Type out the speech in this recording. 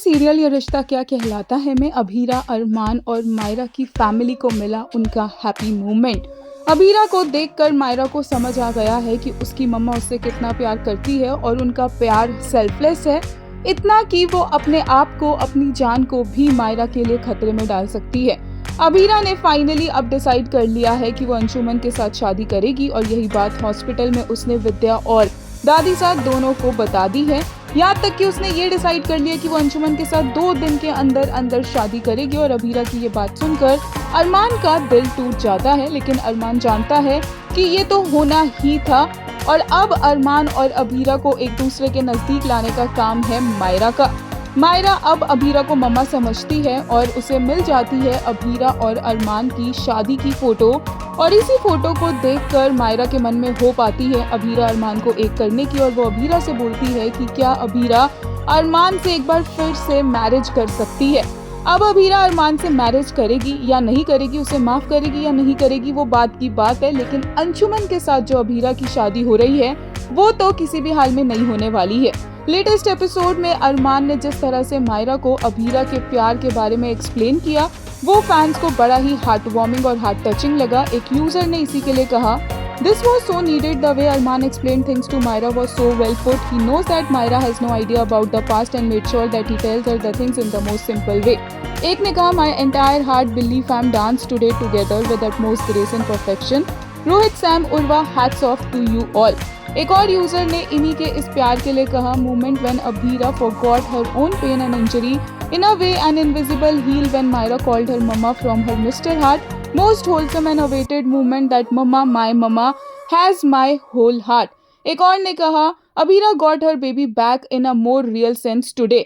Serial ये रिश्ता क्या कहलाता है में अभीरा, अरमान और मायरा की फैमिली को मिला उनका हैप्पी मोमेंट। अभीरा को देखकर मायरा को समझ आ गया है कि उसकी मम्मा उससे कितना प्यार करती है और उनका प्यार सेल्फलेस है, इतना कि वो अपने आप को, अपनी जान को भी मायरा के लिए खतरे में डाल सकती है। अभीरा ने फाइनली अब डिसाइड कर लिया है कि वो अंशुमन के साथ शादी करेगी और यही बात हॉस्पिटल में उसने विद्या और दादी साहब दोनों को बता दी है। यहाँ तक कि उसने ये डिसाइड कर लिया कि वो अंशुमन के साथ 2 दिन के अंदर अंदर शादी करेगी। और अभीरा की ये बात सुनकर अरमान का दिल टूट जाता है, लेकिन अरमान जानता है कि ये तो होना ही था और अब अरमान और अभीरा को एक दूसरे के नजदीक लाने का काम है मायरा का। मायरा अब अभीरा को मम्मा समझती है और उसे मिल जाती है अभीरा और अरमान की शादी की फोटो। और इसी फोटो को देखकर मायरा के मन में होप आती है अभीरा अरमान को एक करने की, और वो अभीरा से बोलती है कि क्या अभीरा अरमान से एक बार फिर से मैरिज कर सकती है। अब अभीरा अरमान से मैरिज करेगी या नहीं करेगी, उसे माफ करेगी या नहीं करेगी, वो बात की बात है। लेकिन अंशुमन के साथ जो अभीरा की शादी हो रही है वो तो किसी भी हाल में नहीं होने वाली है। लेटेस्ट एपिसोड में अरमान ने जिस तरह से मायरा को अभीरा के प्यार के बारे में एक्सप्लेन किया वो फैंस को बड़ा ही हार्ट वार्मिंग और हार्ट टचिंग लगा। एक यूजर ने इसी के लिए कहा, This was so needed. The way Arman explained things to Myra was so well put. He knows that Myra has no idea about the past and made sure that he tells her the things in the most simple way. एक ने कहा, My entire heart Billy fam danced today together with utmost grace and perfection. Rohit, Sam, Urva, hats off to you all. एक और user ने इन्हीं के इस प्यार के लिए कहा, Moment when Abhira forgot her own pain and injury. In a way, an invisible heal when Myra called her mama from her Mr. Heart. Most wholesome and awaited moment that mama, my mama, has my whole heart. एक और ने कहा, Abhira got her baby back in a more real sense today.